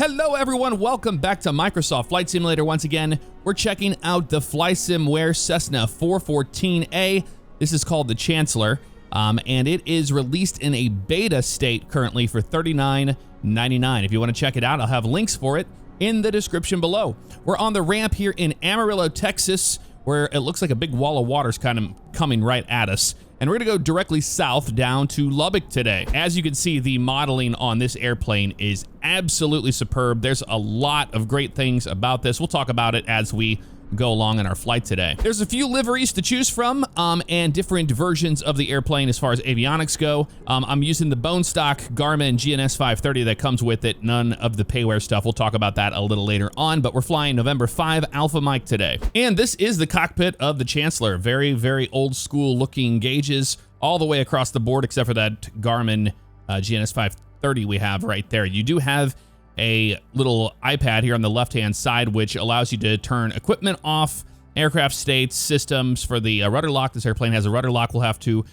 Hello everyone, welcome back to Microsoft Flight Simulator. Once again, we're checking out the Flysimware Cessna 414A. This is called the Chancellor, and it is released in a beta state currently for $39.99. If you want to check it out, I'll have links for it in the description below. We're on the ramp here in Amarillo, Texas, where it looks like a big wall of water is kind of coming right at us. And we're gonna go directly south down to Lubbock today. As you can see, the modeling on this airplane is absolutely superb. There's a lot of great things about this. We'll talk about it as we go along in our flight today. There's a few liveries to choose from and different versions of the airplane as far as avionics go. I'm using the bone stock Garmin GNS 530 that comes with it, none of the payware stuff. We'll talk about that a little later on, but we're flying November 5 Alpha Mike today. And this is the cockpit of the Chancellor. Very, very old school looking gauges all the way across the board, except for that Garmin GNS 530 we have right there. You do have a little iPad here on the left-hand side, which allows you to turn equipment off, aircraft states, systems for the rudder lock. This airplane has a rudder lock we'll have to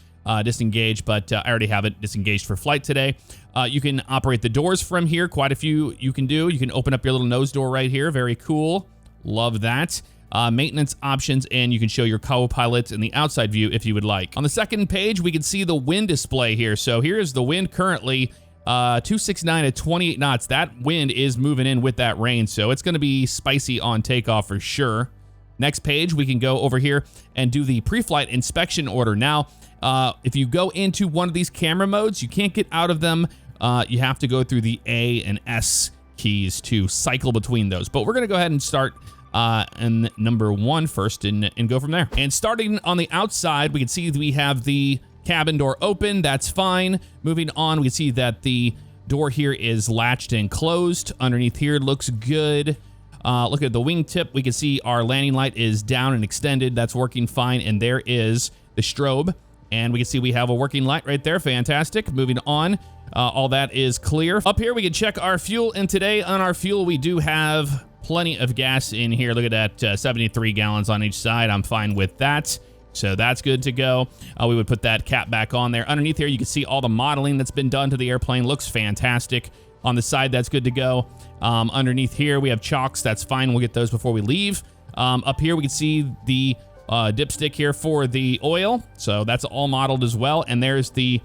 disengage, but I already have it disengaged for flight today. You can operate the doors from here. Quite a few you can do. You can open up your little nose door right here. Very cool. Love that. Maintenance options, and you can show your co-pilot in the outside view if you would like. On the second page, we can see the wind display here. So here is the wind currently. 269 at 28 knots. That wind is moving in with that rain, so it's going to be spicy on takeoff for sure. Next page, we can go over here and do the pre-flight inspection order. Now, if you go into one of these camera modes, you can't get out of them. You have to go through the A and S keys to cycle between those. But we're going to go ahead and start in number 1 first and go from there. And starting on the outside, we can see that we have the cabin door open. That's fine. Moving on, we can see that the door here is latched and closed. Underneath here looks good. Look at the wingtip. We can see our landing light is down and extended. That's working fine. And there is the strobe. And we can see we have a working light right there. Fantastic. Moving on. All that is clear. Up here, we can check our fuel. And today on our fuel, we do have plenty of gas in here. Look at that, 73 gallons on each side. I'm fine with that. So that's good to go. We would put that cap back on there. Underneath here, you can see all the modeling that's been done to the airplane. Looks fantastic. On the side, that's good to go. Underneath here, we have chocks. That's fine. We'll get those before we leave. Up here, we can see the dipstick here for the oil. So that's all modeled as well. And there's the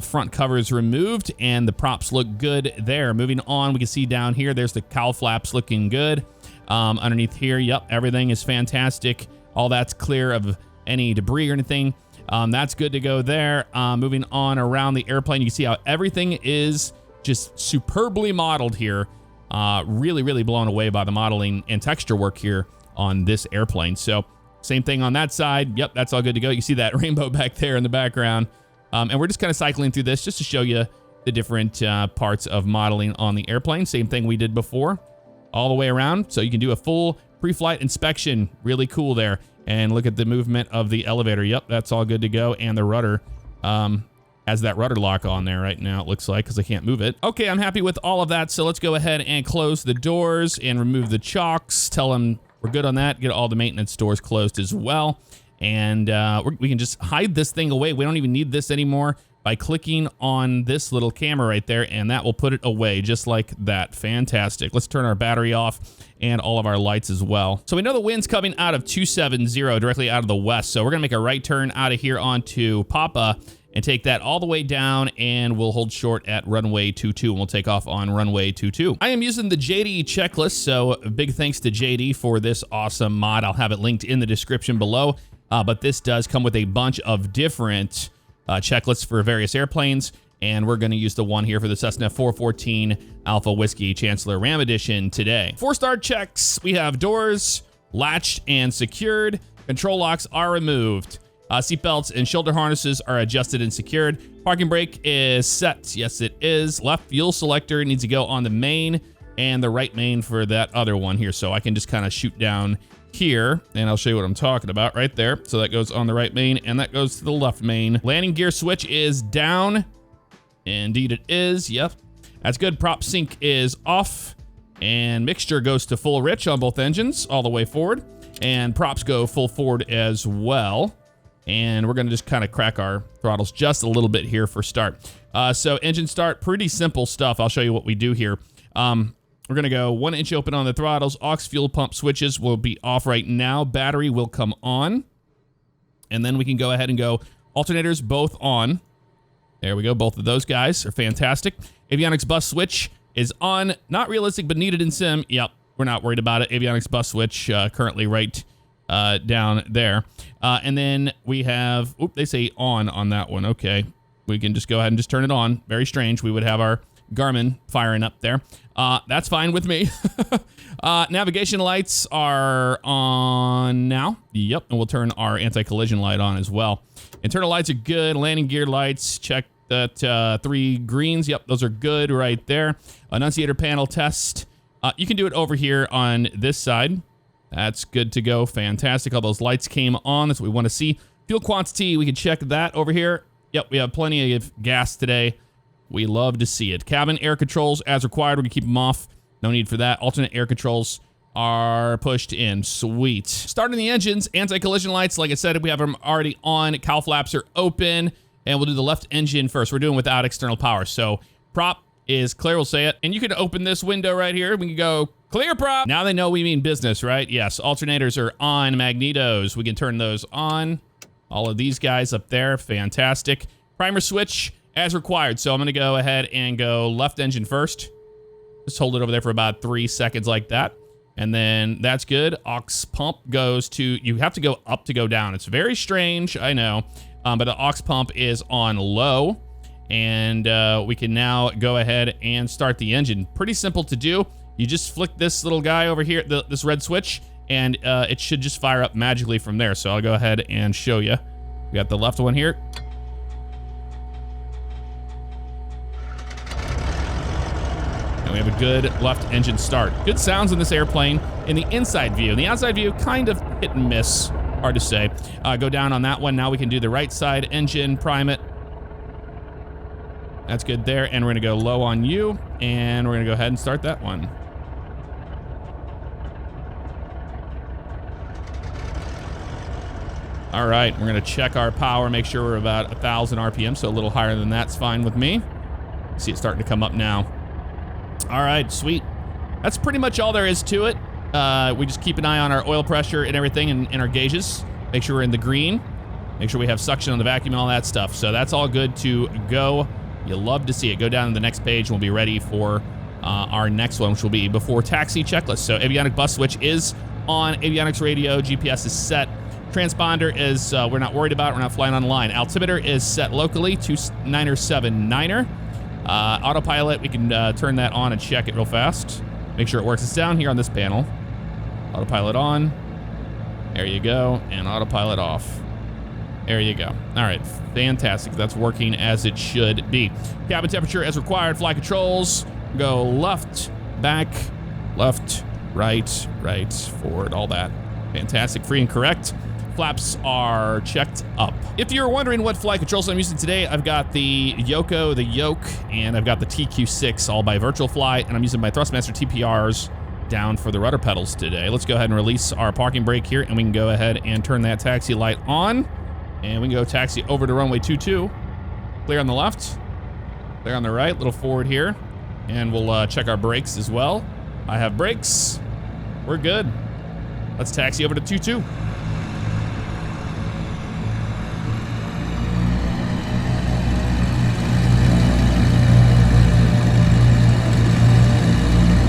front covers removed, and the props look good there. Moving on, we can see down here, there's the cowl flaps looking good. Underneath here, yep, everything is fantastic. All that's clear of any debris or anything. That's good to go there. Moving on around the airplane, you can see how everything is just superbly modeled here. Really, really blown away by the modeling and texture work here on this airplane. So same thing on that side. Yep, that's all good to go. You see that rainbow back there in the background. And we're just kind of cycling through this just to show you the different parts of modeling on the airplane. Same thing we did before, all the way around. So you can do a full pre-flight inspection. Really cool there. And look at the movement of the elevator. Yep, that's all good to go. And the rudder has that rudder lock on there right now, it looks like, because I can't move it. Okay, I'm happy with all of that. So let's go ahead and close the doors and remove the chocks. Tell them we're good on that. Get all the maintenance doors closed as well. And we can just hide this thing away. We don't even need this anymore by clicking on this little camera right there, and that will put it away just like that. Fantastic. Let's turn our battery off and all of our lights as well. So we know the wind's coming out of 270 directly out of the west. So we're gonna make a right turn out of here onto Papa and take that all the way down, and we'll hold short at runway 22, and we'll take off on runway 22. I am using the JD checklist, so big thanks to JD for this awesome mod. I'll have it linked in the description below, but this does come with a bunch of different checklists for various airplanes, and we're going to use the one here for the Cessna 414 Alpha Whiskey Chancellor Ram Edition today. 4-star checks. We have doors latched and secured. Control locks are removed. Seatbelts and shoulder harnesses are adjusted and secured. Parking brake is set. Yes, it is. Left fuel selector needs to go on the main, and the right main for that other one here. So I can just kind of shoot down here, and I'll show you what I'm talking about right there. So that goes on the right main, and that goes to the left main. Landing gear switch is down. Indeed it is. Yep, that's good. Prop sync is off, and mixture goes to full rich on both engines all the way forward, and props go full forward as well. And we're gonna just kind of crack our throttles just a little bit here for start. So engine start, pretty simple stuff. I'll show you what we do here. We're going to go 1 inch open on the throttles. Aux fuel pump switches will be off right now. Battery will come on. And then we can go ahead and go alternators both on. There we go. Both of those guys are fantastic. Avionics bus switch is on. Not realistic, but needed in sim. Yep, we're not worried about it. Avionics bus switch currently right down there. And then we have, they say on that one. Okay, we can just go ahead and just turn it on. Very strange. We would have our Garmin firing up there. That's fine with me. Navigation lights are on now. Yep, and we'll turn our anti-collision light on as well. Internal lights are good. Landing gear lights, check that 3 greens. Yep, those are good right there. Annunciator panel test. You can do it over here on this side. That's good to go. Fantastic. All those lights came on. That's what we want to see. Fuel quantity, we can check that over here. Yep, we have plenty of gas today. We love to see it. Cabin air controls as required. We're going to keep them off. No need for that. Alternate air controls are pushed in. Sweet. Starting the engines, anti-collision lights. Like I said, we have them already on. Cowl flaps are open. And we'll do the left engine first. We're doing without external power. So prop is clear. We'll say it. And you can open this window right here. We can go clear prop. Now they know we mean business, right? Yes. Alternators are on. Magnetos. We can turn those on. All of these guys up there. Fantastic. Primer switch as required. So I'm going to go ahead and go left engine first. Just hold it over there for about 3 seconds like that. And then that's good. Aux pump goes to, you have to go up to go down. It's very strange, I know. But the aux pump is on low. And we can now go ahead and start the engine. Pretty simple to do. You just flick this little guy over here, this red switch, and it should just fire up magically from there. So I'll go ahead and show you. We got the left one here. And we have a good left engine start. Good sounds in this airplane in the inside view. In the outside view, kind of hit and miss. Hard to say. Go down on that one. Now we can do the right side engine, prime it. That's good there. And we're going to go low on you. And we're going to go ahead and start that one. All right, we're going to check our power, make sure we're about 1,000 RPM, so a little higher than that's fine with me. See it starting to come up now. All right, sweet. That's pretty much all there is to it. We just keep an eye on our oil pressure and everything and our gauges. Make sure we're in the green. Make sure we have suction on the vacuum and all that stuff. So that's all good to go. You'll love to see it. Go down to the next page and we'll be ready for our next one, which will be before taxi checklist. So avionic bus switch is on. Avionics radio, GPS is set. Transponder is, we're not worried about. We're not flying on the line. Altimeter is set locally, 2979er. Autopilot, we can turn that on and check it real fast. Make sure it works. It's down here on this panel. Autopilot on. There you go. And autopilot off. There you go. All right, fantastic. That's working as it should be. Cabin temperature as required. Flight controls. Go left, back, left, right, forward, all that. Fantastic. Free and correct. Flaps are checked up. If you're wondering what flight controls I'm using today, I've got the Yoko, the Yoke, and I've got the TQ6 all by Virtual Fly, and I'm using my Thrustmaster TPRs down for the rudder pedals today. Let's go ahead and release our parking brake here, and we can go ahead and turn that taxi light on, and we can go taxi over to runway 22. Clear on the left, clear on the right, little forward here, and we'll check our brakes as well. I have brakes. We're good. Let's taxi over to 22.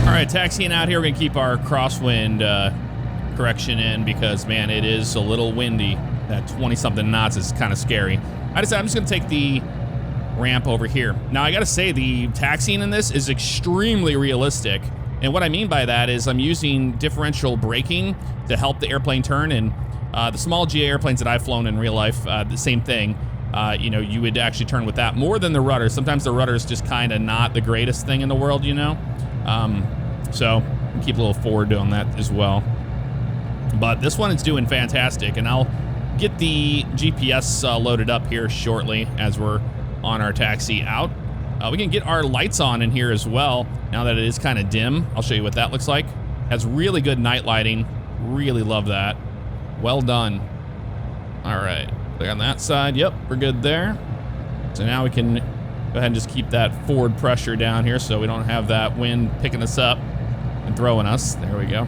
All right, taxiing out here. We're gonna keep our crosswind correction in because, man, it is a little windy. That 20-something knots is kind of scary. I decided I'm just gonna take the ramp over here. Now, I gotta say, the taxiing in this is extremely realistic. And what I mean by that is I'm using differential braking to help the airplane turn. And the small GA airplanes that I've flown in real life, the same thing. You know, you would actually turn with that more than the rudder. Sometimes the rudder is just kind of not the greatest thing in the world, you know? So keep a little forward doing that as well. But this one is doing fantastic, and I'll get the GPS loaded up here shortly as we're on our taxi out. We can get our lights on in here as well, now that it is kind of dim. I'll show you what that looks like. Has really good night lighting. Really love that. Well done. All right, clear on that side. Yep, we're good there. So now we can go ahead and just keep that forward pressure down here so we don't have that wind picking us up. and throwing us. There we go.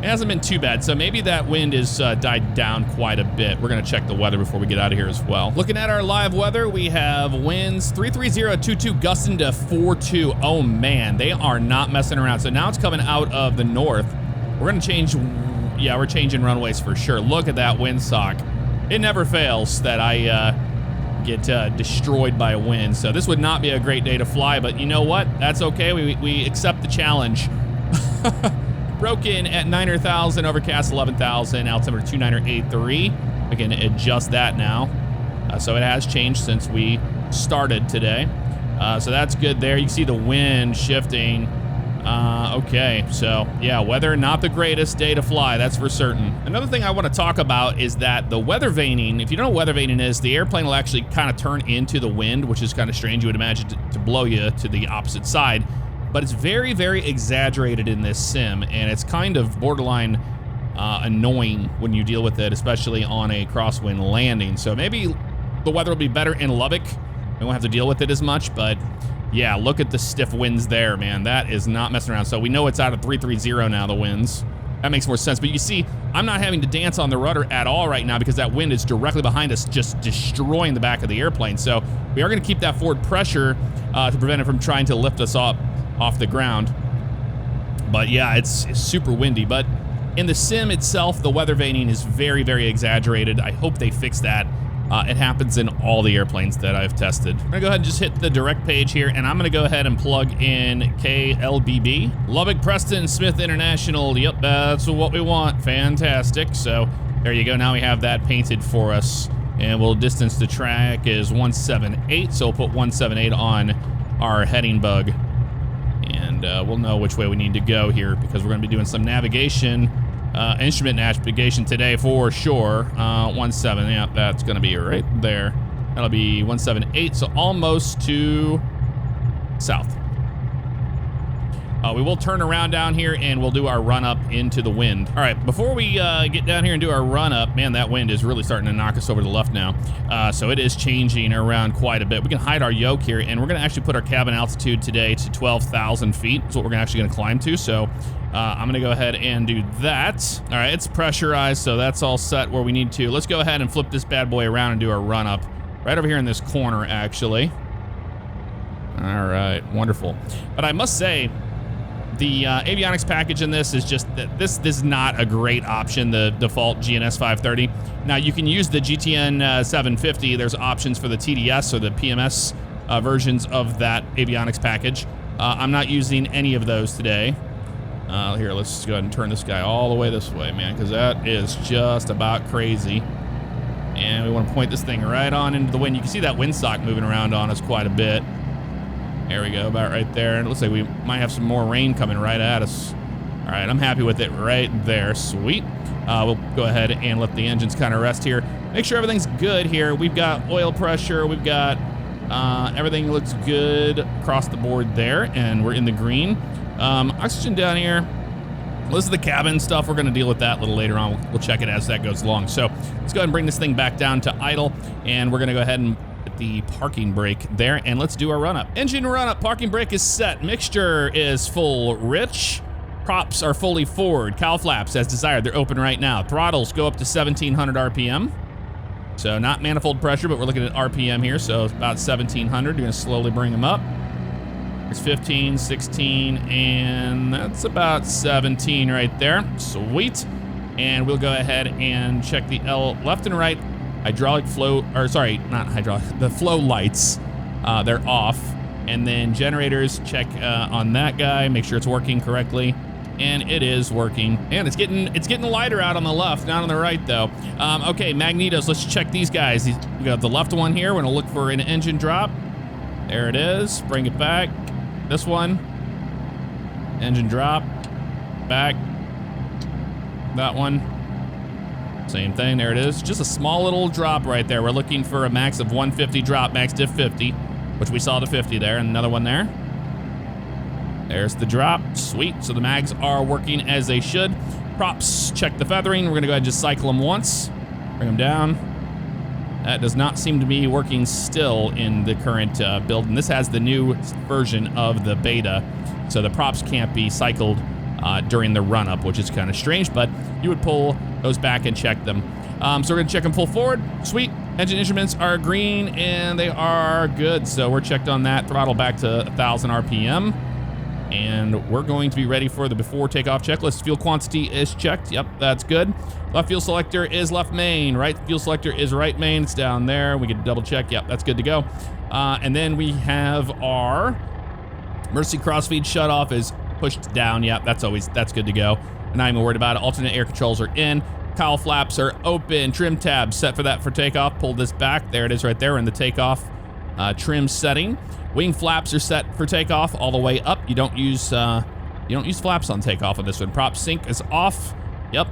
It hasn't been too bad, so maybe that wind has died down quite a bit. We're gonna check the weather before we get out of here as well. Looking at our live weather, we have winds 330-22 gusting to 42. Oh man, they are not messing around. So now it's coming out of the north. We're gonna change, yeah, we're changing runways for sure. Look at that windsock. It never fails that I get destroyed by a wind. So this would not be a great day to fly, but you know what? That's okay, we accept the challenge. Broken at 9,000, overcast 11,000, altimeter 2983. We can adjust that now. So it has changed since we started today. So that's good there. You can see the wind shifting. Okay, so yeah, weather not the greatest day to fly, that's for certain. Another thing I want to talk about is that the weather vaning, if you don't know what weather vaning is, the airplane will actually kind of turn into the wind, which is kind of strange. You would imagine to blow you to the opposite side. But it's very, very exaggerated in this sim, and it's kind of borderline annoying when you deal with it, especially on a crosswind landing. So maybe the weather will be better in Lubbock. We won't have to deal with it as much, but yeah, look at the stiff winds there, man. That is not messing around. So we know it's out of 330 now, the winds. That makes more sense. But you see, I'm not having to dance on the rudder at all right now because that wind is directly behind us, just destroying the back of the airplane. So we are gonna keep that forward pressure to prevent it from trying to lift us up off the ground. But yeah, it's super windy. But in the sim itself, the weather vaning is very, very exaggerated. I hope they fix that. It happens in all the airplanes that I've tested. I'm gonna go ahead and just hit the direct page here, and I'm gonna go ahead and plug in KLBB. Lubbock, Preston, Smith International. Yep, that's what we want. Fantastic. So there you go. Now we have that painted for us. And we'll distance to track is 178. So we'll put 178 on our heading bug. And we'll know which way we need to go here because we're going to be doing some navigation, instrument navigation today for sure. 17, yeah, that's going to be right there. That'll be 178, so almost to south. We will turn around down here and we'll do our run up into the wind. All right, before we get down here and do our run up, man, that wind is really starting to knock us over to the left now. So it is changing around quite a bit. We can hide our yoke here, and we're gonna actually put our cabin altitude today to 12,000 feet. That's what we're actually gonna climb to. So I'm gonna go ahead and do that. All right, it's pressurized, so that's all set where we need to. Let's go ahead and flip this bad boy around and do our run up. Right over here in this corner, actually. All right, wonderful. But I must say, the avionics package in this is just, this is not a great option, the default GNS 530. Now you can use the GTN 750. There's options for the TDS or the PMS versions of that avionics package. I'm not using any of those today. Here, let's go ahead and turn this guy all the way this way, man, because that is just about crazy. And we want to point this thing right on into the wind. You can see that windsock moving around on us quite a bit. There we go, about right there. And it looks like we might have some more rain coming right at us. All right, I'm happy with it right there. Sweet. We'll go ahead and let the engines kind of rest here. Make sure everything's good here. We've got oil pressure. We've got everything looks good across the board there, and we're in the green. Oxygen down here. Well, this is the cabin stuff. We're going to deal with that a little later on. We'll check it as that goes along. So let's go ahead and bring this thing back down to idle, and we're going to go ahead and hit the parking brake there, and let's do our run-up. Engine run-up. Parking brake is set. Mixture is full rich. Props are fully forward. Cowl flaps as desired. They're open right now. Throttles go up to 1,700 RPM. So not manifold pressure, but we're looking at RPM here. So it's about 1,700. You're going to slowly bring them up. It's 15, 16, and that's about 17 right there. Sweet. And we'll go ahead and check the L left and right hydraulic flow, or sorry, not hydraulic, the flow lights. They're off. And then generators, check on that guy, make sure it's working correctly. And it is working. And it's getting lighter out on the left, not on the right though. Okay, magnetos, let's check these guys. We got the left one here. We're gonna look for an engine drop. There it is, bring it back. This one, engine drop, back. That one, same thing, there it is. Just a small little drop right there. We're looking for a max of 150 drop, max diff 50, which we saw the 50 there, and another one there. There's the drop, sweet. So the mags are working as they should. Props, check the feathering. We're gonna go ahead and just cycle them once, bring them down, That does not seem to be working still in the current build, and this has the new version of the beta, so the props can't be cycled during the run-up, which is kind of strange, but you would pull those back and check them. So we're gonna check them full forward. Sweet. Engine instruments are green, and they are good, so we're checked on that. Throttle back to 1,000 RPM. And we're going to be ready for the before takeoff checklist. Fuel quantity is checked. Yep, that's good. Left fuel selector is left main. Right fuel selector is right main. It's down there. We can double check. Yep, that's good to go. And then we have our Mercy crossfeed shutoff is pushed down. Yep, that's good to go. And I'm worried about it. Alternate air controls are in. Cowl flaps are open. Trim tab set for that for takeoff. Pull this back. There it is right there in the takeoff trim setting. Wing flaps are set for takeoff all the way up. You don't use flaps on takeoff on this one. Prop sync is off. Yep.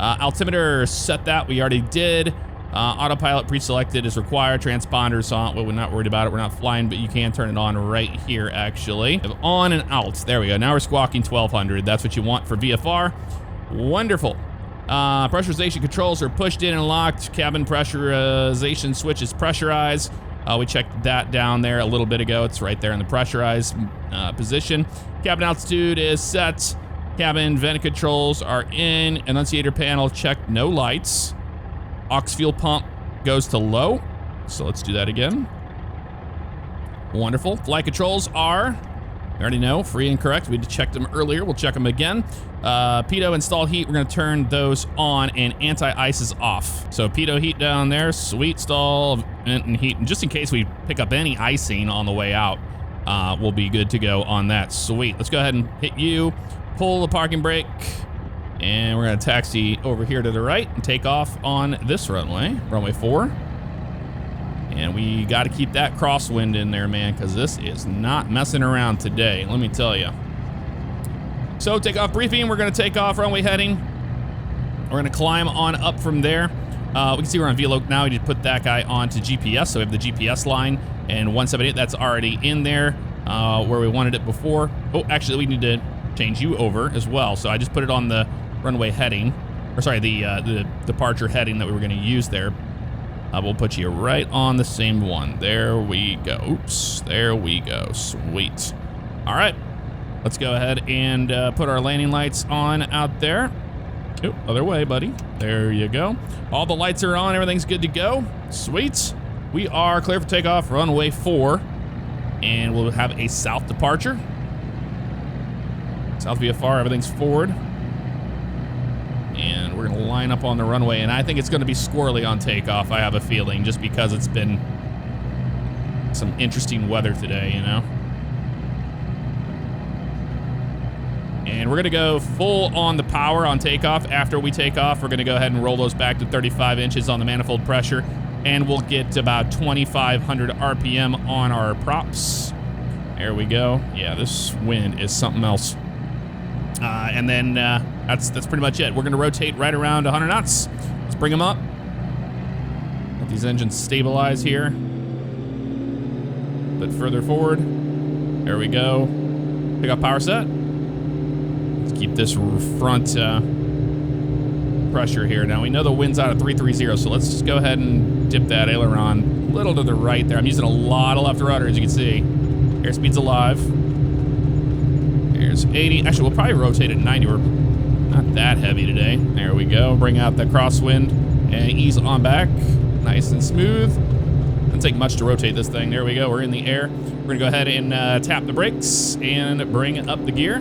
Altimeter set that. We already did. Autopilot pre-selected is required. Transponders on. Well, we're not worried about it. We're not flying, but you can turn it on right here, actually. On and out. There we go. Now we're squawking 1200. That's what you want for VFR. Wonderful. Pressurization controls are pushed in and locked. Cabin pressurization switch is pressurized. We checked that down there a little bit ago. It's right there in the pressurized position. Cabin altitude is set. Cabin vent controls are in. Annunciator panel checked, no lights. Aux fuel pump goes to low. So let's do that again. Wonderful. Flight controls are, we already know, free and correct. We checked them earlier. We'll check them again. Pitot install heat, we're gonna turn those on, and anti-ice is off. So pitot heat down there, sweet, stall and heat. And just in case we pick up any icing on the way out, we'll be good to go on that. Sweet, let's go ahead and hit you, pull the parking brake, and we're gonna taxi over here to the right and take off on this runway, runway 4. And we got to keep that crosswind in there, man, because this is not messing around today, let me tell you. So takeoff briefing, we're going to take off runway heading. We're going to climb on up from there. We can see we're on VLOC now. We need to put that guy onto GPS. So we have the GPS line and 178, that's already in there where we wanted it before. Oh, actually, we need to change you over as well. So I just put it on the runway heading, or sorry, the departure heading that we were going to use there. We'll put you right on the same one. There we go. Oops, there we go. Sweet. All right, let's go ahead and put our landing lights on out there. Oh, other way, buddy. There you go. All the lights are on. Everything's good to go. Sweet. We are clear for takeoff, runway 4, and we'll have a south departure. South VFR, everything's forward. And we're gonna line up on the runway, and I think it's gonna be squirrely on takeoff, I have a feeling, just because it's been some interesting weather today, you know? And we're gonna go full on the power on takeoff. After we take off, we're gonna go ahead and roll those back to 35 inches on the manifold pressure, and we'll get about 2,500 RPM on our props. There we go. Yeah, this wind is something else. And then that's pretty much it. We're gonna rotate right around 100 knots. Let's bring them up. Let these engines stabilize here. A bit further forward. There we go. Pick up power set. Let's keep this front pressure here. Now we know the wind's out at 330, so let's just go ahead and dip that aileron a little to the right there. I'm using a lot of left rudder, as you can see. Airspeed's alive. There's 80. Actually, we'll probably rotate at 90. We're not that heavy today. There we go. Bring out the crosswind and ease on back. Nice and smooth. Doesn't take much to rotate this thing. There we go. We're in the air. We're gonna go ahead and tap the brakes and bring up the gear.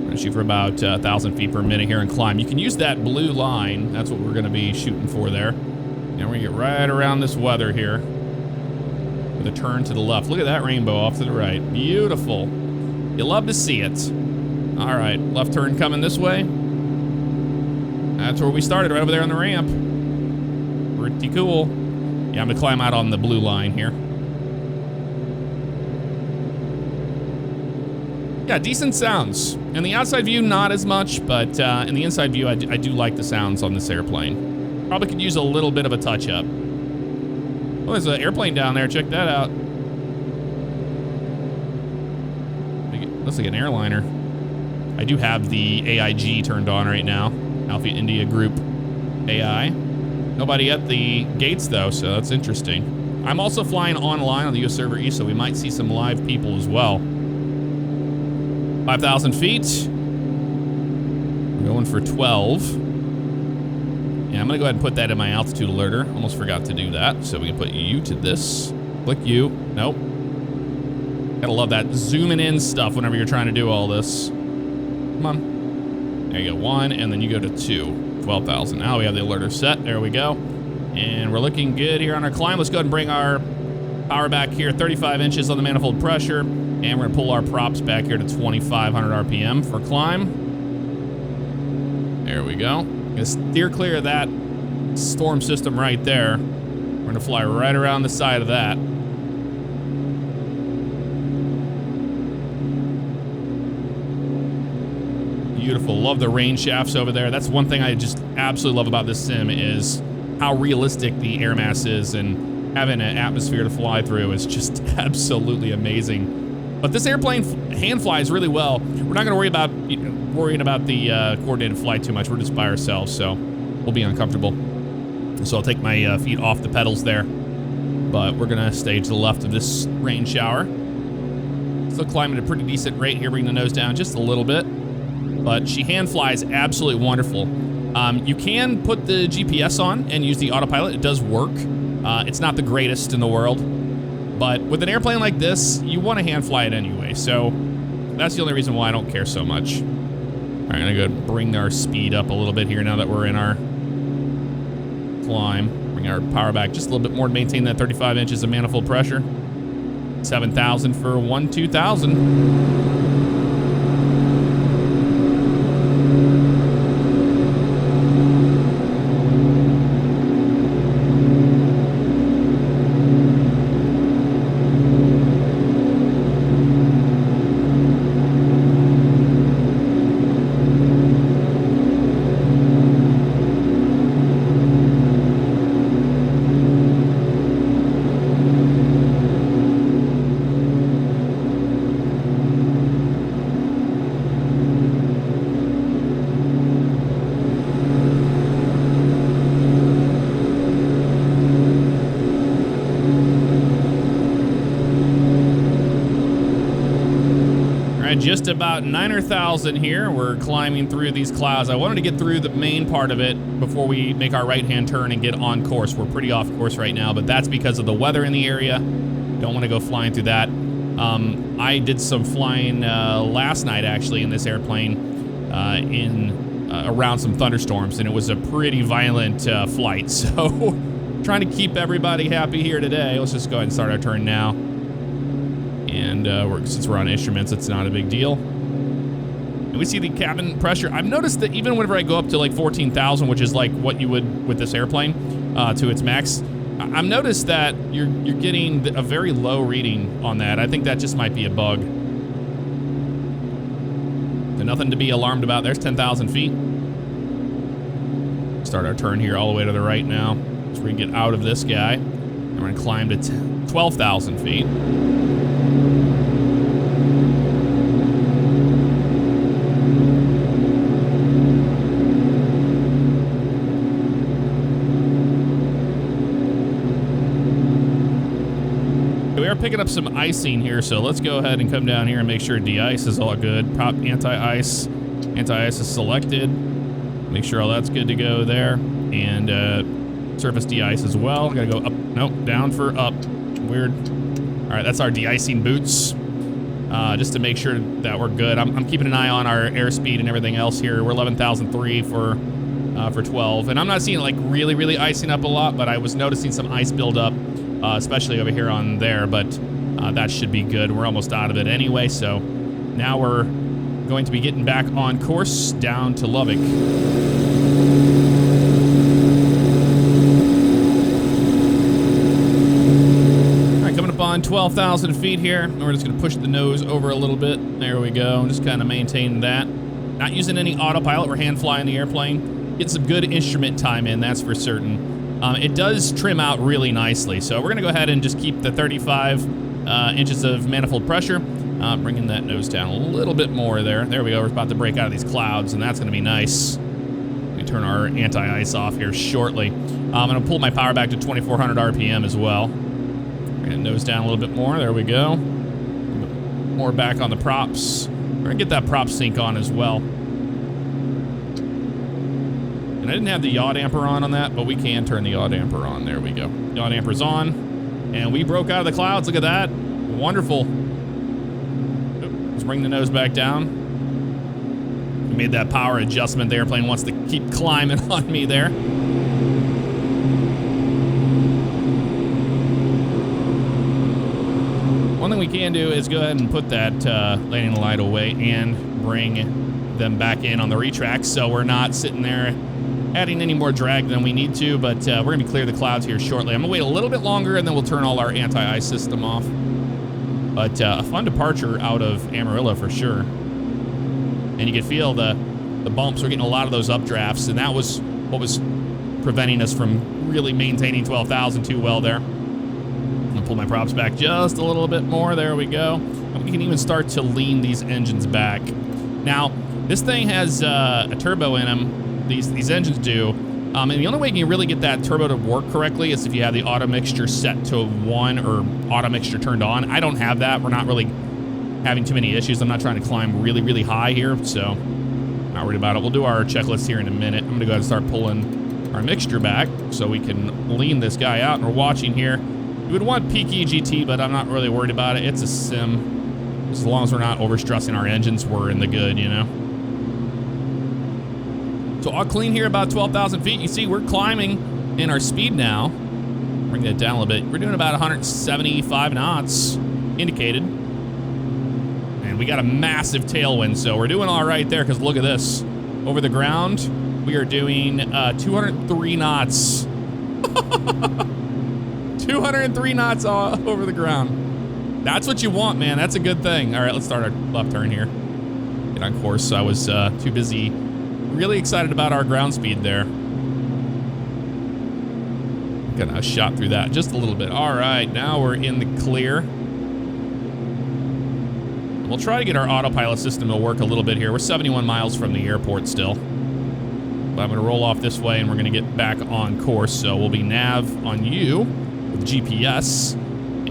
We're gonna shoot for about 1,000 feet per minute here and climb. You can use that blue line. That's what we're gonna be shooting for there. And we're gonna get right around this weather here. With a turn to the left. Look at that rainbow off to the right. Beautiful. You love to see it. All right, left turn coming this way. That's where we started, right over there on the ramp. Pretty cool. Yeah, I'm gonna climb out on the blue line here. Yeah, decent sounds. In the outside view, not as much, but in the inside view, I do like the sounds on this airplane. Probably could use a little bit of a touch-up. Oh, there's an airplane down there. Check that out. Looks like an airliner. I do have the AIG turned on right now. Alpha India Group AI. Nobody at the gates though, so that's interesting. I'm also flying online on the US server E, so we might see some live people as well. 5,000 feet. We're going for 12. Yeah, I'm gonna go ahead and put that in my altitude alerter. Almost forgot to do that. So we can put you to this. Click you. Nope. Gotta love that zooming in stuff whenever you're trying to do all this. Come on. There you go, 1, and then you go to 2. 12,000. Now we have the alerter set. There we go. And we're looking good here on our climb. Let's go ahead and bring our power back here. 35 inches on the manifold pressure. And we're gonna pull our props back here to 2,500 RPM for climb. There we go. Gonna steer clear of that storm system right there. We're gonna fly right around the side of that. Beautiful. Love the rain shafts over there. That's one thing I just absolutely love about this sim is how realistic the air mass is, and having an atmosphere to fly through is just absolutely amazing. But this airplane hand flies really well. We're not gonna worry about worrying about the coordinated flight too much. We're just by ourselves, so we'll be uncomfortable. So I'll take my feet off the pedals there. But we're gonna stay to the left of this rain shower. Still climbing at a pretty decent rate here, bringing the nose down just a little bit. But she hand flies absolutely wonderful. You can put the GPS on and use the autopilot. It does work. It's not the greatest in the world. But with an airplane like this, you want to hand fly it anyway. So that's the only reason why I don't care so much. All right, I'm gonna go bring our speed up a little bit here now that we're in our climb. Bring our power back just a little bit more to maintain that 35 inches of manifold pressure. 7,000 for 12,000. Just about 9,000 here. We're climbing through these clouds. I wanted to get through the main part of it before we make our right-hand turn and get on course. We're pretty off course right now, but that's because of the weather in the area. Don't want to go flying through that. I did some flying last night, actually, in this airplane around some thunderstorms, and it was a pretty violent flight. So trying to keep everybody happy here today. Let's just go ahead and start our turn now. And since we're on instruments, it's not a big deal. And we see the cabin pressure. I've noticed that even whenever I go up to like 14,000, which is like what you would with this airplane to its max, I've noticed that you're getting a very low reading on that. I think that just might be a bug. So nothing to be alarmed about. There's 10,000 feet. Start our turn here all the way to the right now. So we can get out of this guy. And we're gonna climb to 12,000 feet. Picking up some icing here, so let's go ahead and come down here and make sure de-ice is all good. Prop anti-ice is selected. Make sure all that's good to go there. And surface de-ice as well. Gotta go up, nope, down for up. Weird. All right, that's our de-icing boots. Just to make sure that we're good. I'm keeping an eye on our airspeed and everything else here. We're 11,003 for 12. And I'm not seeing like really icing up a lot, but I was noticing some ice buildup. Especially over here on there, but that should be good. We're almost out of it anyway, so now we're going to be getting back on course down to Lubbock. All right, coming up on 12,000 feet here, and we're just going to push the nose over a little bit. There we go, just kind of maintain that. Not using any autopilot, we're hand flying the airplane. Get some good instrument time in, that's for certain. It does trim out really nicely, so we're gonna go ahead and just keep the 35 inches of manifold pressure, bringing that nose down a little bit more there. There we go, we're about to break out of these clouds, and that's gonna be nice. We turn our anti-ice off here shortly. I'm gonna pull my power back to 2400 RPM as well. We're gonna nose down a little bit more. There we go. More back on the props. We're gonna get that prop sync on as well. And I didn't have the yaw damper on that, but we can turn the yaw damper on. There we go. Yaw damper's on, and we broke out of the clouds. Look at that. Wonderful. Let's bring the nose back down. We made that power adjustment. The airplane wants to keep climbing on me there. One thing we can do is go ahead and put that landing light away and bring them back in on the retract, so we're not sitting there adding any more drag than we need to, but we're gonna be clear the clouds here shortly. I'm gonna wait a little bit longer and then we'll turn all our anti-ice system off. But a fun departure out of Amarillo for sure. And you can feel the bumps. We're getting a lot of those updrafts, and that was what was preventing us from really maintaining 12,000 too well there. I'm gonna pull my props back just a little bit more. There we go. And we can even start to lean these engines back. Now, this thing has a turbo in them. These engines do. And the only way you can really get that turbo to work correctly is if you have the auto mixture set to 1 or auto mixture turned on. I don't have that. We're not really having too many issues. I'm not trying to climb really, really high here, so not worried about it. We'll do our checklist here in a minute. I'm gonna go ahead and start pulling our mixture back so we can lean this guy out. And we're watching here. We would want peak EGT, but I'm not really worried about it. It's a sim. As long as we're not overstressing our engines, we're in the good, you know? So all clean here, about 12,000 feet. You see we're climbing in our speed now. Bring that down a little bit. We're doing about 175 knots indicated. And we got a massive tailwind, so we're doing all right there, because look at this. Over the ground, we are doing 203 knots. 203 knots over the ground. That's what you want, man. That's a good thing. All right, let's start our left turn here. Get on course. I was too busy. Really excited about our ground speed there. Gonna shot through that just a little bit. All right, now we're in the clear. We'll try to get our autopilot system to work a little bit here. We're 71 miles from the airport still. But I'm gonna roll off this way and we're gonna get back on course. So we'll be nav on you with GPS.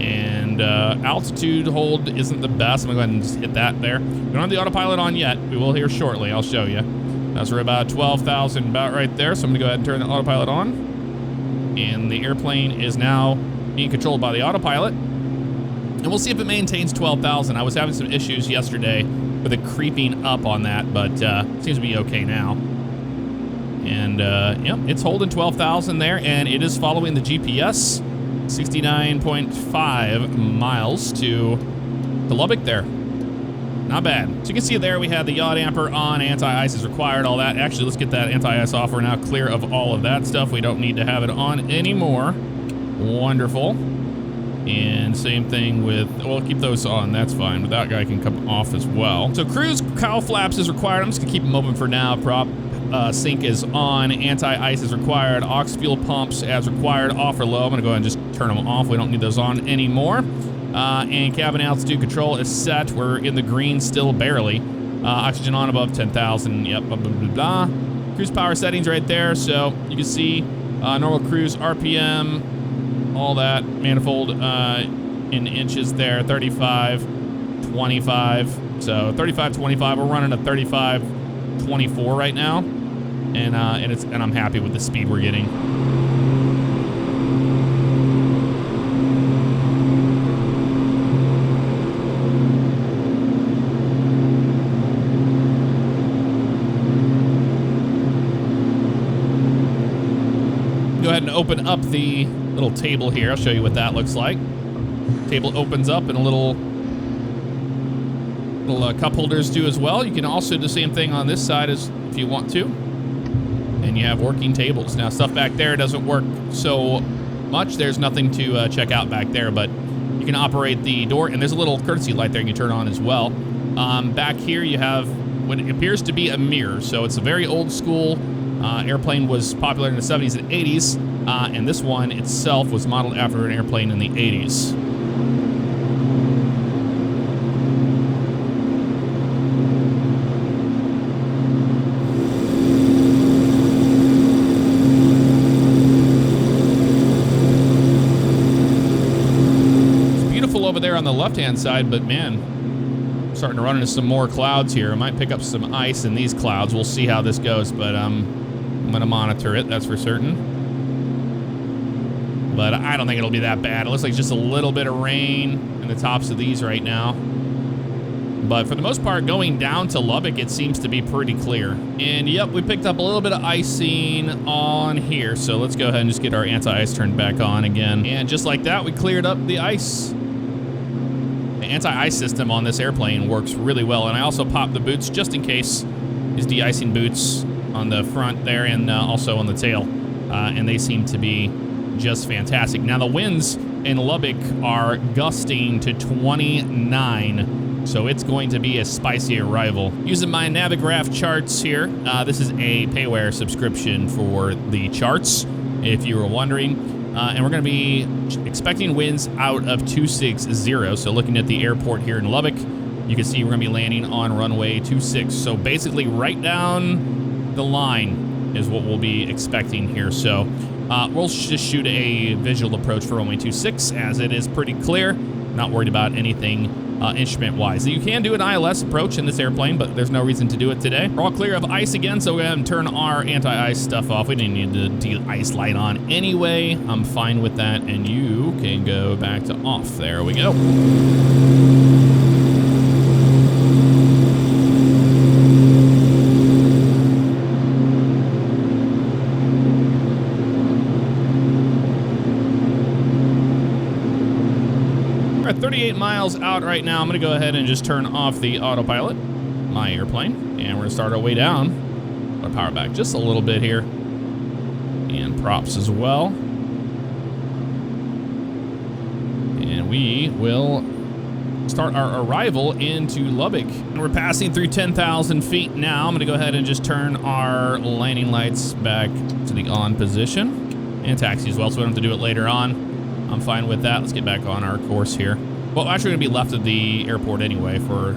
And altitude hold isn't the best. I'm gonna go ahead and just hit that there. We don't have the autopilot on yet. We will here shortly. I'll show you. That's we're about 12,000 about right there. So I'm gonna go ahead and turn the autopilot on. And the airplane is now being controlled by the autopilot. And we'll see if it maintains 12,000. I was having some issues yesterday with it creeping up on that, but seems to be okay now. And yep, it's holding 12,000 there, and it is following the GPS. 69.5 miles to Lubbock there. Not bad. So you can see there we had the yaw damper on, anti-ice is required, all that. Actually, let's get that anti-ice off. We're now clear of all of that stuff. We don't need to have it on anymore. Wonderful. And same thing with, well, keep those on, that's fine, but that guy can come off as well. So cruise cowl flaps is required. I'm just gonna keep them open for now. Prop sync is on, anti-ice is required, aux fuel pumps as required, off or low. I'm gonna go ahead and just turn them off. We don't need those on anymore. And cabin altitude control is set. We're in the green still, barely. Oxygen on above 10,000, yep, blah, blah, blah, blah. Cruise power settings right there, so you can see normal cruise RPM, all that, manifold in inches there, 35, 25. So 35, 25, we're running a 35, 24 right now. And I'm happy with the speed we're getting. Go ahead and open up the little table here. I'll show you what that looks like. Table opens up and a little cup holders do as well. You can also do the same thing on this side as if you want to. And you have working tables. Now stuff back there doesn't work so much. There's nothing to check out back there, but you can operate the door, and there's a little courtesy light there you can turn on as well. Back here you have what appears to be a mirror. So it's a very old school airplane, was popular in the 70s and 80s, and this one itself was modeled after an airplane in the 80s. on the left-hand side, but man, starting to run into some more clouds here. I might pick up some ice in these clouds. We'll see how this goes, but I'm gonna monitor it, that's for certain. But I don't think it'll be that bad. It looks like just a little bit of rain in the tops of these right now. But for the most part, going down to Lubbock, it seems to be pretty clear. And yep, we picked up a little bit of icing on here. So let's go ahead and just get our anti-ice turned back on again. And just like that, we cleared up the ice. The anti-ice system on this airplane works really well. And I also popped the boots just in case. These de-icing boots on the front there and also on the tail. And they seem to be just fantastic. Now the winds in Lubbock are gusting to 29, so it's going to be a spicy arrival. Using my Navigraph charts here, this is a payware subscription for the charts, if you were wondering. And we're going to be expecting winds out of 260. So looking at the airport here in Lubbock, you can see we're going to be landing on runway 26. So basically right down the line is what we'll be expecting here. So we'll just shoot a visual approach for runway 26 as it is pretty clear. Not worried about anything instrument-wise. You can do an ILS approach in this airplane, but there's no reason to do it today. We're all clear of ice again, so we're going to turn our anti-ice stuff off. We didn't need the de-ice light on anyway. I'm fine with that, and you can go back to off. There we go. We're at 38 miles out right now. I'm going to go ahead and just turn off the autopilot, my airplane, and we're going to start our way down. Our power back just a little bit here, and props as well. And we will start our arrival into Lubbock. And we're passing through 10,000 feet now. I'm going to go ahead and just turn our landing lights back to the on position and taxi as well, so we don't have to do it later on. I'm fine with that. Let's get back on our course here. Well, actually going to be left of the airport anyway for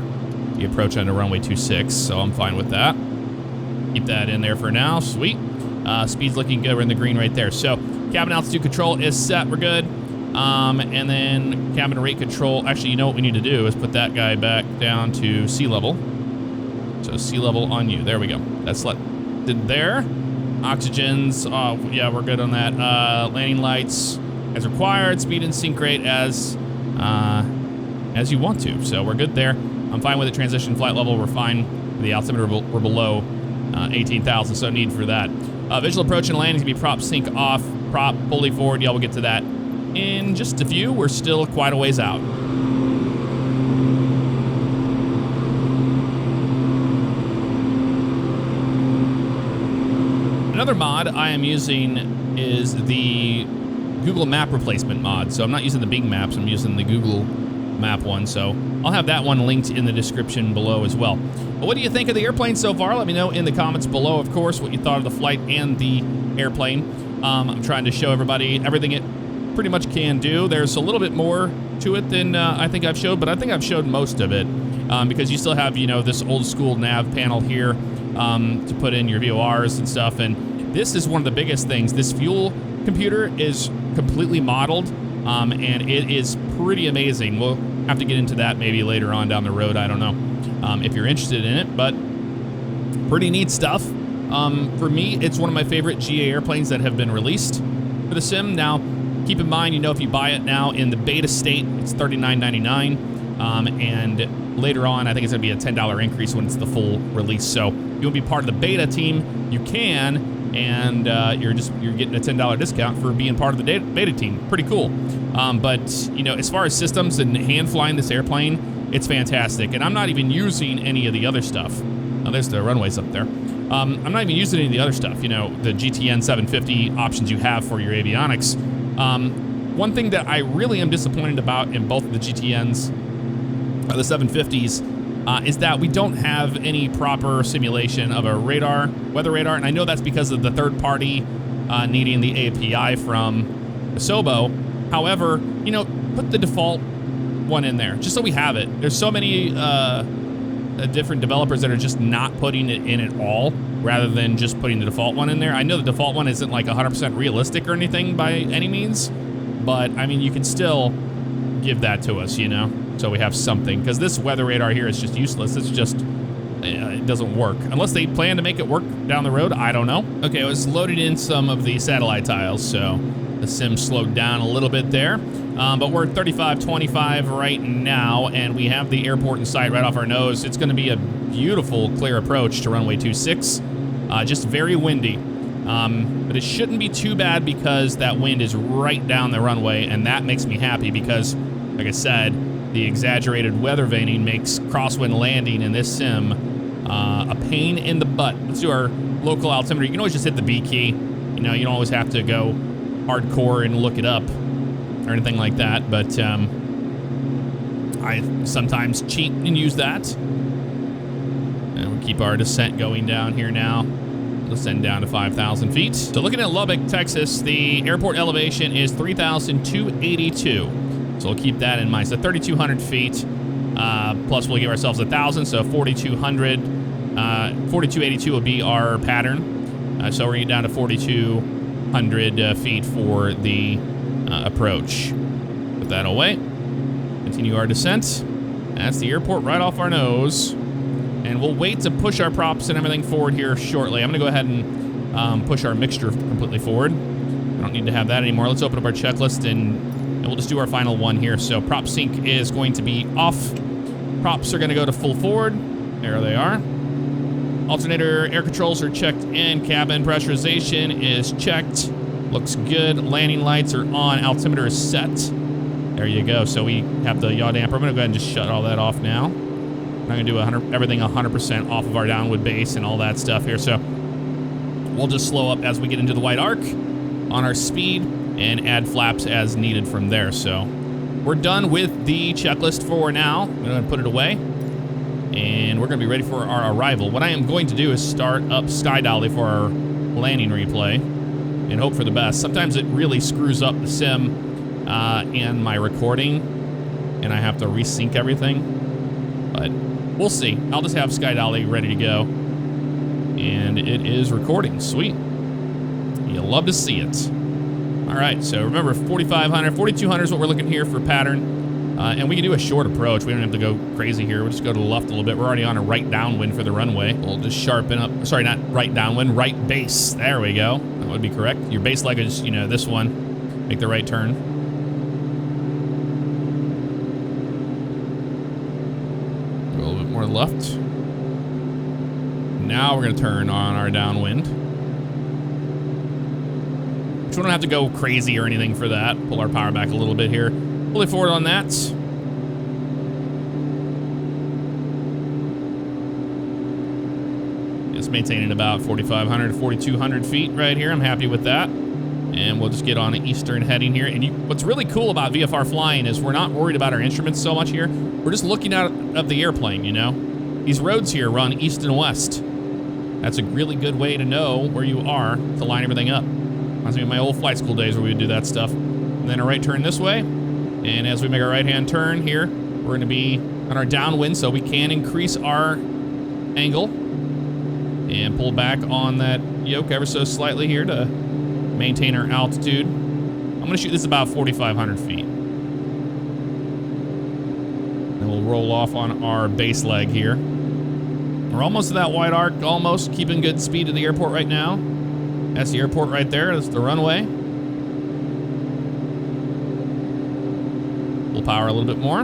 the approach onto runway 26, so I'm fine with that. Keep that in there for now. Sweet. Speed's looking good. We're in the green right there. So cabin altitude control is set. We're good. And then cabin rate control. Actually, you know what we need to do is put that guy back down to sea level. So sea level on you. There we go. That's selected there. Oxygens. Yeah, we're good on that. Landing lights as required. Speed and sync rate as you want to. So we're good there. I'm fine with the transition flight level. We're fine. The altimeter we're below 18,000, so no need for that. Visual approach and landing is going to be prop sync off, prop fully forward. Yeah, we'll get to that in just a few. We're still quite a ways out. Another mod I am using is the Google Map replacement mod. So I'm not using the Bing Maps, I'm using the Google Map one. So I'll have that one linked in the description below as well. But what do you think of the airplane so far? Let me know in the comments below, of course, what you thought of the flight and the airplane. I'm trying to show everybody everything it pretty much can do. There's a little bit more to it than I think I've showed, but I think I've showed most of it because you still have, you know, this old school nav panel here to put in your VORs and stuff. And this is one of the biggest things. This fuel computer is completely modeled and it is pretty amazing. We'll have to get into that maybe later on down the road. I don't know if you're interested in it, but pretty neat stuff. For me, it's one of my favorite GA airplanes that have been released for the sim. Now, keep in mind, you know, if you buy it now in the beta state, it's $39.99. And later on, I think it's going to be a $10 increase when it's the full release. So if you want to be part of the beta team, you can. And you're getting a $10 discount for being part of the beta team. Pretty cool. But, you know, as far as systems and hand flying this airplane, it's fantastic. And I'm not even using any of the other stuff. Now, there's the runways up there. I'm not even using any of the other stuff, you know, the GTN 750 options you have for your avionics. One thing that I really am disappointed about in both of the GTNs, or the 750s, is that we don't have any proper simulation of a radar, weather radar, and I know that's because of the third party needing the API from Asobo. However, you know, put the default one in there, just so we have it. There's so many different developers that are just not putting it in at all, rather than just putting the default one in there. I know the default one isn't like 100% realistic or anything by any means, but I mean, you can still give that to us, you know? So we have something. Because this weather radar here is just useless. It's just, it doesn't work. Unless they plan to make it work down the road, I don't know. Okay, I was loading in some of the satellite tiles, so the sim slowed down a little bit there. But we're at 35-25 right now, and we have the airport in sight right off our nose. It's gonna be a beautiful, clear approach to runway 26. Just very windy. But it shouldn't be too bad because that wind is right down the runway, and that makes me happy because, like I said, the exaggerated weather veining makes crosswind landing in this sim a pain in the butt. Let's do our local altimeter. You can always just hit the B key. You know, you don't always have to go hardcore and look it up or anything like that, but I sometimes cheat and use that. And we'll keep our descent going down here now. Descend down to 5,000 feet. So looking at Lubbock, Texas, the airport elevation is 3,282. So we'll keep that in mind. So 3,200 feet, plus we'll give ourselves 1,000, so 4,200. 4,282 will be our pattern. So we're getting down to 4,200 feet for the approach. Put that away. Continue our descent. That's the airport right off our nose. And we'll wait to push our props and everything forward here shortly. I'm gonna go ahead and push our mixture completely forward. I don't need to have that anymore. Let's open up our checklist and we'll just do our final one here. So prop sync is going to be off. Props are gonna go to full forward. There they are. Alternator air controls are checked in. Cabin pressurization is checked. Looks good. Landing lights are on. Altimeter is set. There you go. So we have the yaw damper. I'm gonna go ahead and just shut all that off now. I'm gonna do everything 100% off of our downwind base and all that stuff here. So we'll just slow up as we get into the white arc on our speed and add flaps as needed from there. So we're done with the checklist for now. I'm gonna put it away and we're gonna be ready for our arrival. What I am going to do is start up Sky Dolly for our landing replay and hope for the best. Sometimes it really screws up the sim and my recording and I have to resync everything, but we'll see. I'll just have Sky Dolly ready to go. And it is recording. Sweet. You'll love to see it. All right, so remember 4,500, 4,200 is what we're looking here for pattern. And we can do a short approach. We don't have to go crazy here. We'll just go to the left a little bit. We're already on a right downwind for the runway. We'll just sharpen up, sorry, not right downwind, right base. There we go. That would be correct. Your base leg is, you know, this one. Make the right turn. Go a little bit more left. Now we're gonna turn on our downwind. Which we don't have to go crazy or anything for that. Pull our power back a little bit here. Pull it forward on that. Just maintaining about 4,500 to 4,200 feet right here. I'm happy with that. And we'll just get on an eastern heading here. And what's really cool about VFR flying is we're not worried about our instruments so much here. We're just looking out of the airplane, you know? These roads here run east and west. That's a really good way to know where you are to line everything up. Reminds me of my old flight school days where we would do that stuff. And then a right turn this way. And as we make our right-hand turn here, we're going to be on our downwind, so we can increase our angle and pull back on that yoke ever so slightly here to maintain our altitude. I'm going to shoot this about 4,500 feet. Then we'll roll off on our base leg here. We're almost to that wide arc, almost keeping good speed to the airport right now. That's the airport right there. That's the runway. We'll power a little bit more.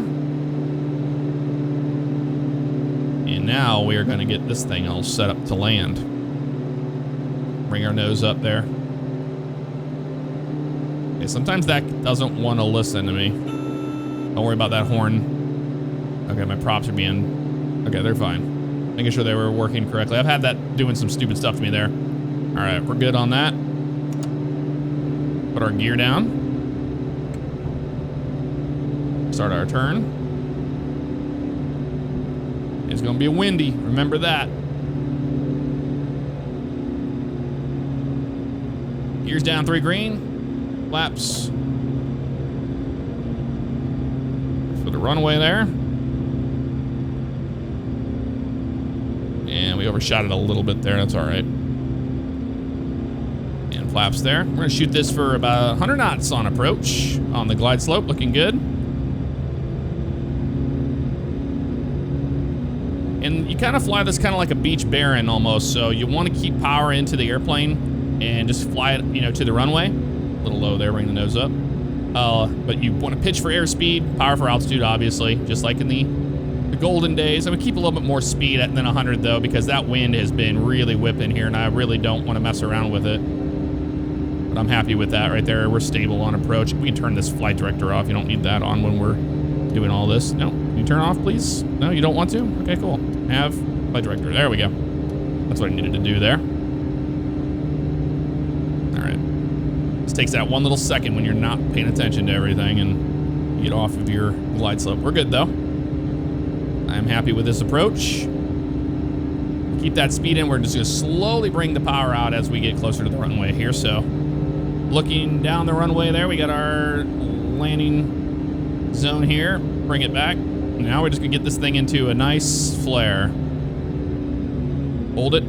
And now we are going to get this thing all set up to land. Bring our nose up there. Okay, sometimes that doesn't want to listen to me. Don't worry about that horn. Okay, my props are being... Okay, they're fine. Making sure they were working correctly. I've had that doing some stupid stuff to me there. All right, we're good on that. Put our gear down. Start our turn. It's gonna be windy, remember that. Gears down 3 green, flaps for the runway there. And we overshot it a little bit there, that's all right. And flaps there. We're gonna shoot this for about 100 knots on approach on the glide slope, looking good. And you kind of fly this kind of like a beach Baron almost, so you want to keep power into the airplane and just fly it, you know, to the runway. A little low there, bring the nose up. But you want to pitch for airspeed, power for altitude, obviously, just like in the golden days. I would keep a little bit more speed than 100 though, because that wind has been really whipping here, and I really don't want to mess around with it. But I'm happy with that right there. We're stable on approach. We can turn this flight director off. You don't need that on when we're doing all this. No, can you turn it off, please? No, you don't want to? Okay, cool. Have flight director. There we go. That's what I needed to do there. All right. This takes that one little second when you're not paying attention to everything and get off of your glide slope. We're good though. I'm happy with this approach. Keep that speed in. We're just gonna slowly bring the power out as we get closer to the runway here. So looking down the runway there, we got our landing zone here. Bring it back. Now we're just gonna get this thing into a nice flare. Hold it.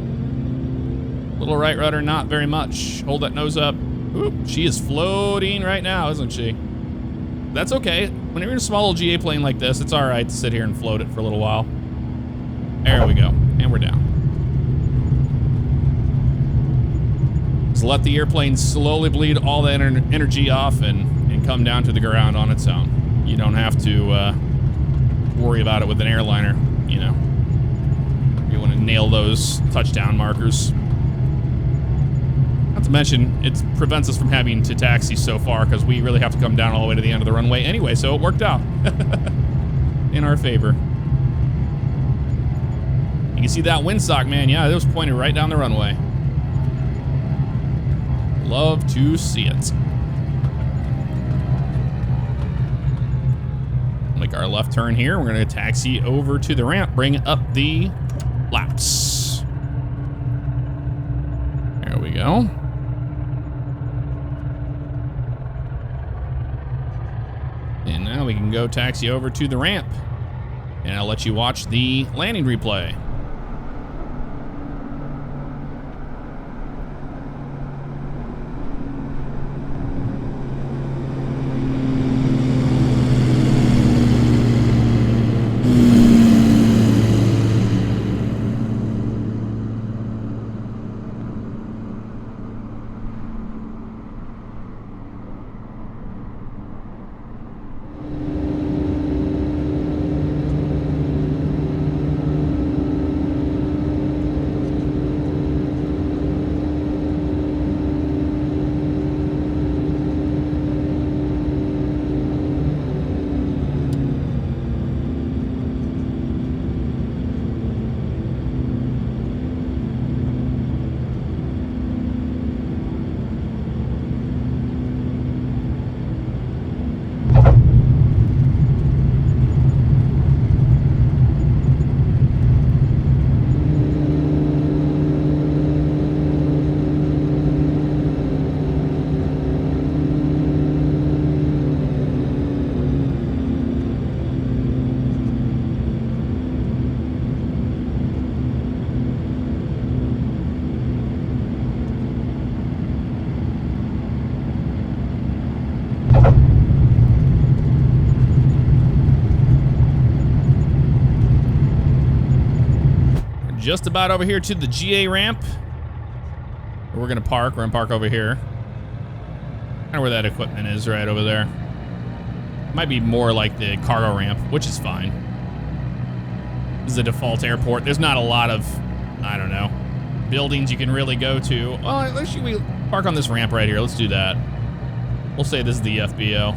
Little right rudder, not very much. Hold that nose up. Oop, she is floating right now, isn't she? That's okay. When you're in a small little GA plane like this, it's all right to sit here and float it for a little while. There we go, and we're down. Just let the airplane slowly bleed all the energy off and come down to the ground on its own. You don't have to worry about it with an airliner, you know. You want to nail those touchdown markers. Not to mention, it prevents us from having to taxi so far because we really have to come down all the way to the end of the runway anyway, so it worked out in our favor. You can see that windsock, man. Yeah, it was pointed right down the runway. Love to see it. Make our left turn here. We're going to taxi over to the ramp, bring up the flaps. There we go. And now we can go taxi over to the ramp. And I'll let you watch the landing replay. Just about over here to the GA ramp. We're gonna park. We're gonna park over here. Kind of where that equipment is, right over there. Might be more like the cargo ramp, which is fine. This is a default airport. There's not a lot of, I don't know, buildings you can really go to. Well, actually, we park on this ramp right here. Let's do that. We'll say this is the FBO.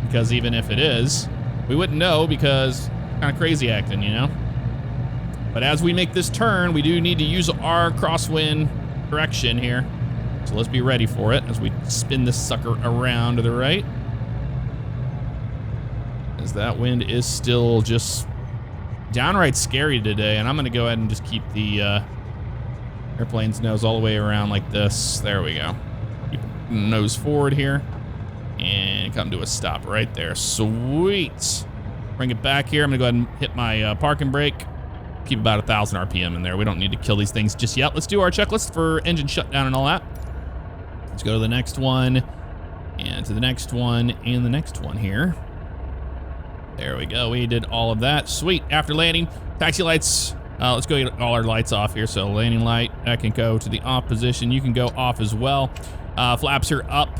Because even if it is, we wouldn't know because kind of crazy acting, you know? But as we make this turn, we do need to use our crosswind correction here. So let's be ready for it as we spin this sucker around to the right. As that wind is still just downright scary today. And I'm gonna go ahead and just keep the airplane's nose all the way around like this. There we go. Keep the nose forward here. And come to a stop right there. Sweet. Bring it back here. I'm gonna go ahead and hit my parking brake. Keep about 1,000 RPM in there. We don't need to kill these things just yet. Let's do our checklist for engine shutdown and all that. Let's go to the next one, and to the next one, and the next one here. There we go. We did all of that. Sweet. After landing, taxi lights. Let's go get all our lights off here. So landing light, that can go to the off position. You can go off as well. Flaps are up.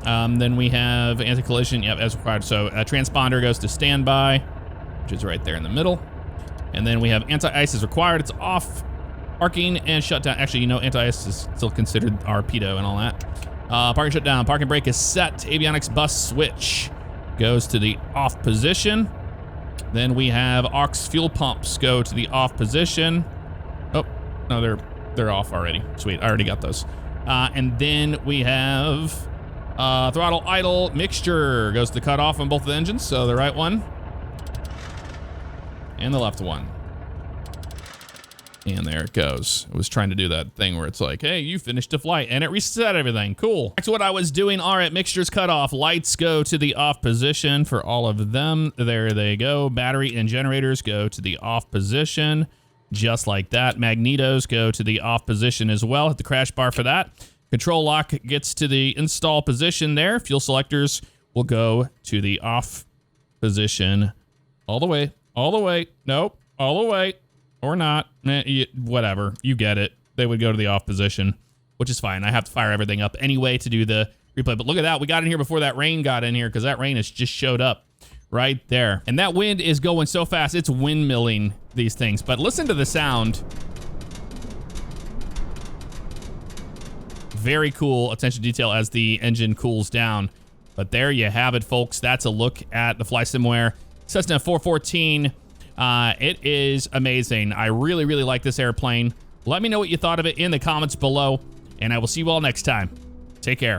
Then we have anti-collision. Yep, as required. So transponder goes to standby, which is right there in the middle. And then we have anti-ice is required. It's off. Parking and shutdown. Actually, you know, anti-ice is still considered RPDO and all that. Parking shutdown. Parking brake is set. Avionics bus switch goes to the off position. Then we have aux fuel pumps go to the off position. Oh, no, they're off already. Sweet, I already got those. And then we have throttle idle mixture goes to cut off on both of the engines. So the right one and the left one. And there it goes. I was trying to do that thing where it's like, hey, you finished a flight, and it reset everything. Cool. That's what I was doing. All right, mixtures cut off. Lights go to the off position for all of them. There they go. Battery and generators go to the off position, just like that. Magnetos go to the off position as well. Hit the crash bar for that. Control lock gets to the install position there. Fuel selectors will go to the off position all the way. All the way. Nope. All the way. Or not, whatever, you get it. They would go to the off position, which is fine. I have to fire everything up anyway to do the replay. But look at that, we got in here before that rain got in here because that rain has just showed up right there. And that wind is going so fast, it's windmilling these things. But listen to the sound. Very cool attention to detail as the engine cools down. But there you have it, folks. That's a look at the Flysimware Cessna 414. It is amazing. I really, really like this airplane. Let me know what you thought of it in the comments below, and I will see you all next time. Take care.